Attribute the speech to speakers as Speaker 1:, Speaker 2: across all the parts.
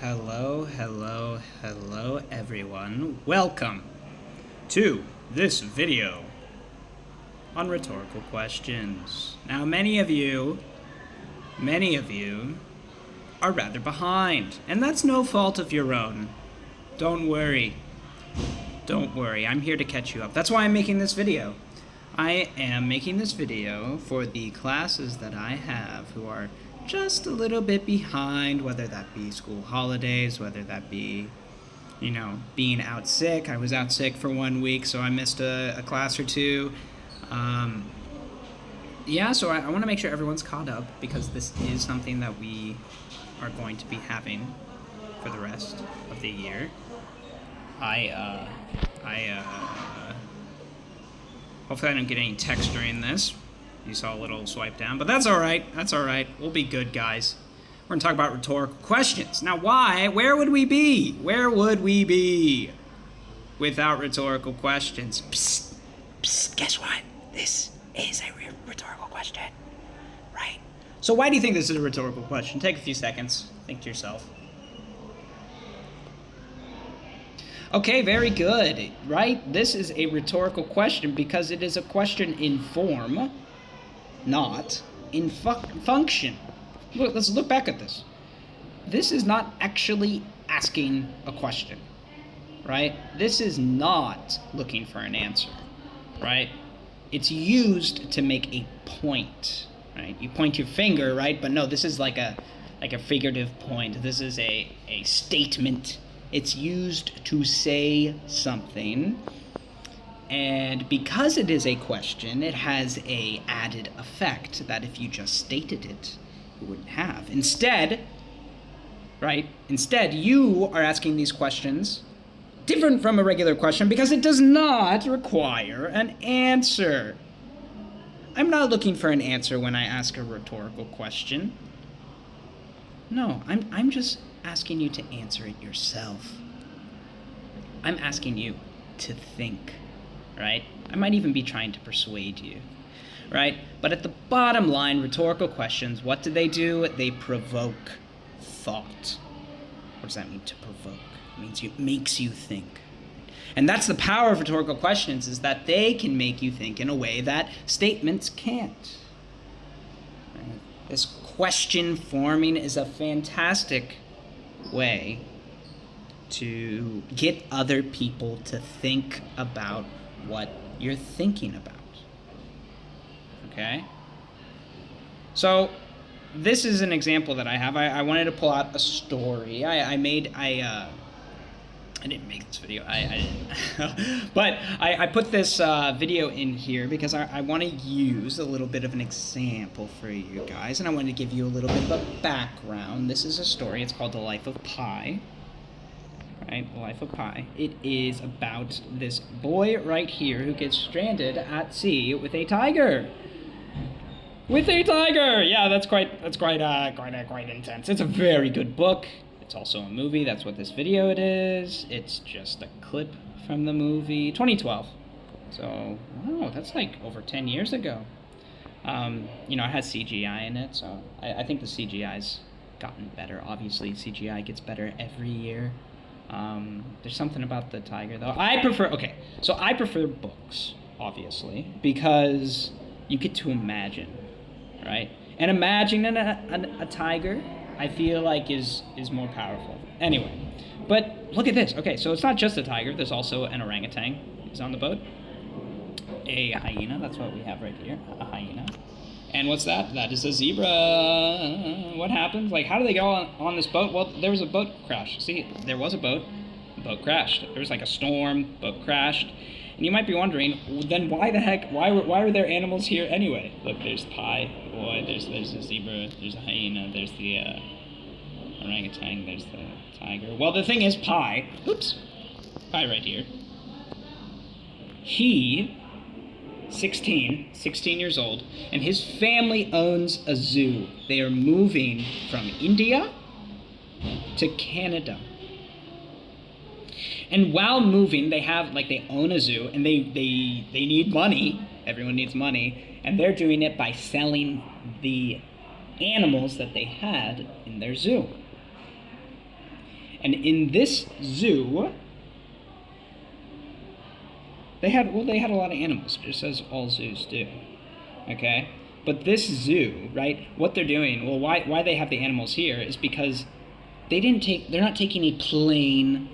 Speaker 1: Hello everyone. Welcome to this video on rhetorical questions. Now many of you are rather behind, and that's no fault of your own. Don't worry, I'm here to catch you up. That's why I'm making this video. I am making this video for the classes that I have who are just a little bit behind, whether that be school holidays, whether that be, being out sick. I was out sick for 1 week, so I missed a class or two. So I want to make sure everyone's caught up, because this is something that we are going to be having for the rest of the year. Hopefully I don't get any text during this. You saw a little swipe down, but that's all right. We'll be good, guys. We're going to talk about rhetorical questions. Now, where would we be? Without rhetorical questions? Psst, guess what? This is a rhetorical question, right? So why do you think this is a rhetorical question? Take a few seconds. Think to yourself. Okay, very good, right? This is a rhetorical question because it is a question in form, not in function. Look, let's look back at this. This is not actually asking a question, right? This is not looking for an answer, right? It's used to make a point, right? You point your finger, right? But no, this is like a figurative point. This is a statement. It's used to say something. And because it is a question, it has a added effect that if you just stated it, you wouldn't have. Instead, you are asking these questions different from a regular question because it does not require an answer. I'm not looking for an answer when I ask a rhetorical question. No, I'm just asking you to answer it yourself. I'm asking you to think, right? I might even be trying to persuade you, right? But at the bottom line, rhetorical questions, what do? They provoke thought. What does that mean, to provoke? It means it makes you think. And that's the power of rhetorical questions, is that they can make you think in a way that statements can't. Right? This question forming is a fantastic way to get other people to think about what you're thinking about. Okay? So this is an example that I have. I wanted to pull out a story. I didn't make this video. I didn't. But I put this video in here because I want to use a little bit of an example for you guys, and I want to give you a little bit of a background. This is a story. It's called The Life of Pi. Right? The Life of Pi. It is about this boy right here who gets stranded at sea with a tiger. Yeah, that's quite intense. It's a very good book. It's also a movie. That's what this video is. It's just a clip from the movie, 2012. So, wow, that's like over 10 years ago. It has CGI in it, so I think the CGI's gotten better. Obviously, CGI gets better every year. There's something about the tiger, though. I prefer books, obviously, because you get to imagine, right? And imagining a tiger, I feel like is more powerful. Anyway, but look at this. Okay, so it's not just a tiger. There's also an orangutan who's on the boat. A hyena, that's what we have right here, a hyena. And what's that? That is a zebra. What happened? Like, how do they go on this boat? Well, there was a boat crash. See, there was a boat. The boat crashed. There was like a storm. Boat crashed. And you might be wondering, then why were there animals here anyway? Look, there's Pi, the boy. There's a zebra. There's a hyena. There's the orangutan. There's the tiger. Well, the thing is, Pi right here. He 16 years old, and his family owns a zoo. They are moving from India to Canada. And while moving, they own a zoo, and they need money. Everyone needs money, and they're doing it by selling the animals that they had in their zoo. And in this zoo, they had a lot of animals, just as all zoos do. Okay? But this zoo, right, what they're doing, well, why they have the animals here is because they're not taking a plane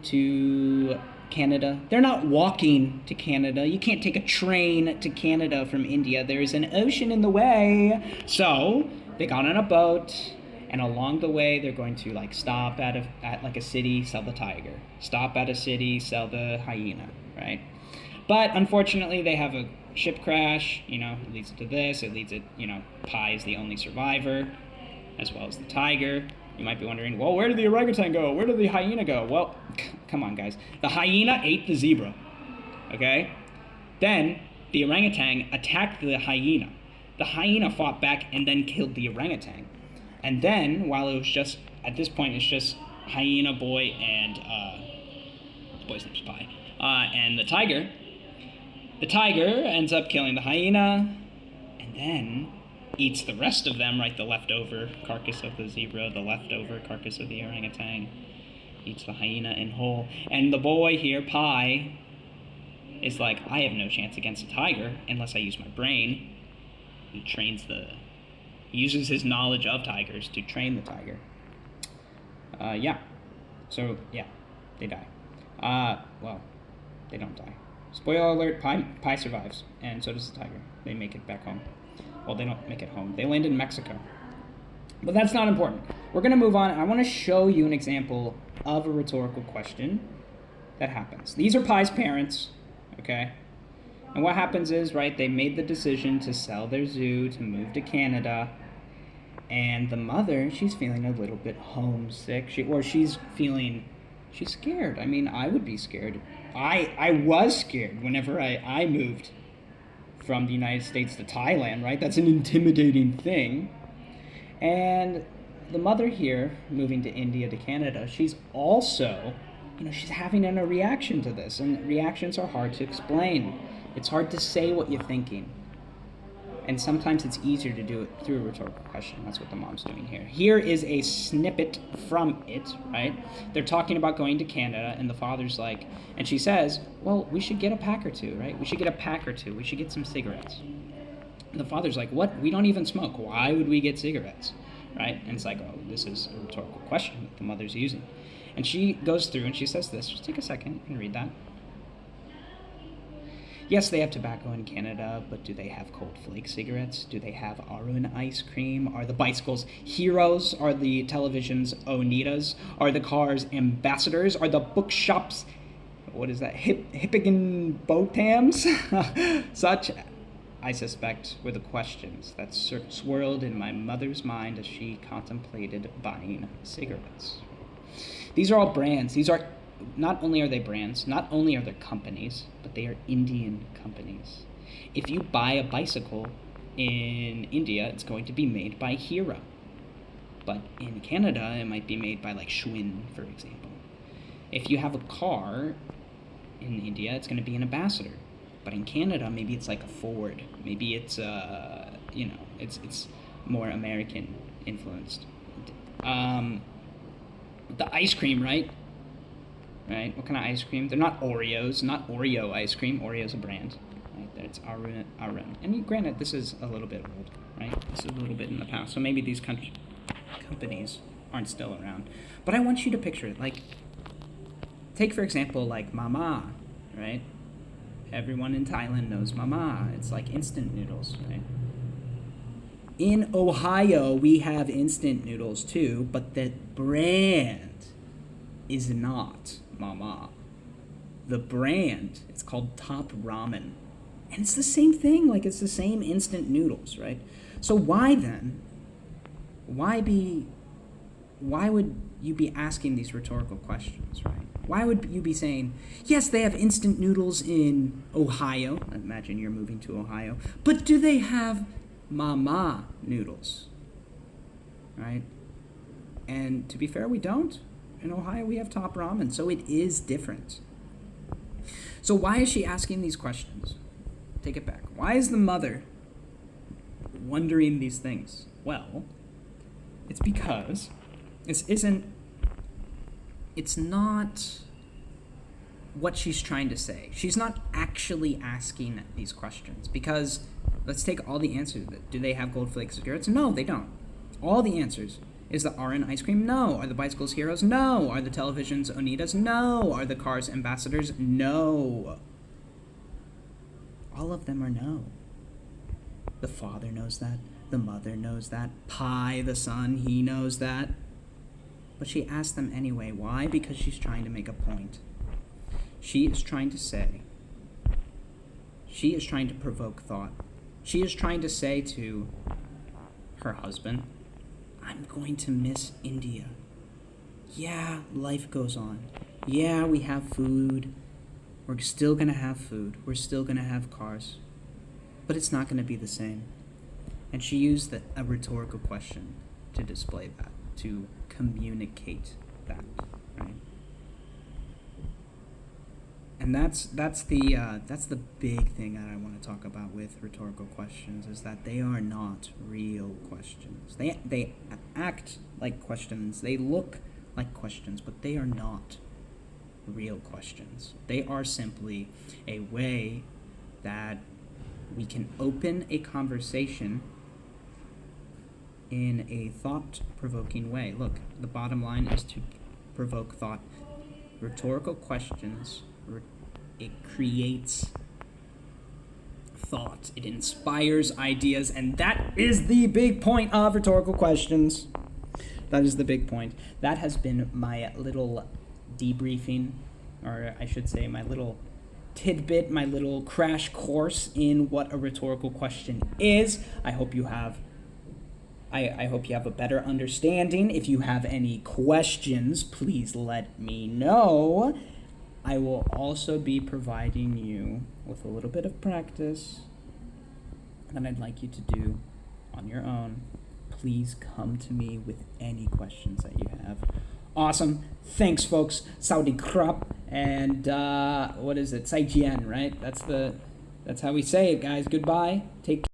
Speaker 1: to Canada. They're not walking to Canada. You can't take a train to Canada from India. There's an ocean in the way. So they got on a boat, and along the way they're going to like stop at like a city, sell the tiger. Stop at a city, sell the hyena, right? But unfortunately they have a ship crash, it leads to this, it leads it, Pi is the only survivor, as well as the tiger. You might be wondering, well, where did the orangutan go? Where did the hyena go? Well, come on, guys. The hyena ate the zebra, okay? Then the orangutan attacked the hyena. The hyena fought back and then killed the orangutan. And then, while it was just, at this point, it's just hyena boy and, the boy's name's Pi, and the tiger. The tiger ends up killing the hyena, and then eats the rest of them, right? The leftover carcass of the zebra, the leftover carcass of the orangutan, eats the hyena in whole. And the boy here, Pi, is like, I have no chance against a tiger unless I use my brain. He uses his knowledge of tigers to train the tiger. So, they die. Well, they don't die. Spoiler alert, Pi survives, and so does the tiger. They make it back home. Well, they don't make it home. They land in Mexico. But that's not important. We're going to move on. I want to show you an example of a rhetorical question that happens. These are Pi's parents, okay? And what happens is, right, they made the decision to sell their zoo, to move to Canada, and the mother, she's feeling a little bit homesick. She's scared. I mean, I would be scared. I was scared whenever I moved from the United States to Thailand, right? That's an intimidating thing. And the mother here, moving to India to Canada, she's also, she's having a reaction to this. And reactions are hard to explain. It's hard to say what you're thinking. And sometimes it's easier to do it through a rhetorical question. That's what the mom's doing here. Here is a snippet from it, right? They're talking about going to Canada, and the father's like, and she says, well, we should get a pack or two, right? We should get a pack or two. We should get some cigarettes. And the father's like, what? We don't even smoke. Why would we get cigarettes, right? And it's like, oh, this is a rhetorical question that the mother's using. And she goes through and she says this. Just take a second and read that. Yes, they have tobacco in Canada, but do they have cold flake cigarettes? Do they have Arun ice cream? Are the bicycles heroes? Are the televisions Onitas? Are the cars ambassadors? Are the bookshops, Hippigan Botams? Such, I suspect, were the questions that swirled in my mother's mind as she contemplated buying cigarettes. These are all brands. Not only are they brands, not only are they companies, but they are Indian companies. If you buy a bicycle in India, it's going to be made by Hero. But in Canada, it might be made by like Schwinn, for example. If you have a car in India, it's going to be an Ambassador. But in Canada, maybe it's like a Ford. Maybe it's, it's more American influenced. The ice cream, right? Right? What kind of ice cream? They're not Oreos, not Oreo ice cream. Oreo's a brand, right? It's Arun. And granted, this is a little bit old, right? This is a little bit in the past. So maybe these companies aren't still around. But I want you to picture it. Like, take, for example, like Mama, right? Everyone in Thailand knows Mama. It's like instant noodles, right? In Ohio, we have instant noodles too, but the brand is not Mama. The brand, it's called Top Ramen. And it's the same thing, like it's the same instant noodles, right? So why then? Why would you be asking these rhetorical questions, right? Why would you be saying, yes, they have instant noodles in Ohio. Imagine you're moving to Ohio. But do they have Mama noodles, right? And to be fair, we don't. In Ohio, we have Top Ramen, so it is different. So why is she asking these questions? Take it back. Why is the mother wondering these things? Well, it's because this isn't it's not what she's trying to say. She's not actually asking these questions, because let's take all the answers. Do they have gold flake cigarettes? No, they don't. All the answers. Is the RN ice cream? No. Are the bicycles heroes? No. Are the televisions Onitas? No. Are the cars ambassadors? No. All of them are no. The father knows that. The mother knows that. Pi, the son, he knows that. But she asked them anyway. Why? Because she's trying to make a point. She is trying to say. She is trying to provoke thought. She is trying to say to her husband, I'm going to miss India. Yeah, life goes on. Yeah, we have food. We're still going to have food. We're still going to have cars. But it's not going to be the same. And she used a rhetorical question to display that, to communicate that, right? And that's the big thing that I want to talk about with rhetorical questions, is that they are not real questions. They act like questions. They look like questions, but they are not real questions. They are simply a way that we can open a conversation in a thought-provoking way. Look, the bottom line is to provoke thought. Rhetorical questions, it creates thought. It inspires ideas, and that is the big point of rhetorical questions. That is the big point. That has been my little debriefing, or I should say my little tidbit, my little crash course in what a rhetorical question is. I hope you have a better understanding. If you have any questions, please let me know. I will also be providing you with a little bit of practice that I'd like you to do on your own. Please come to me with any questions that you have. Awesome. Thanks, folks. Saudi krap. And what is it? Zaijian, right? That's how we say it, guys. Goodbye. Take care.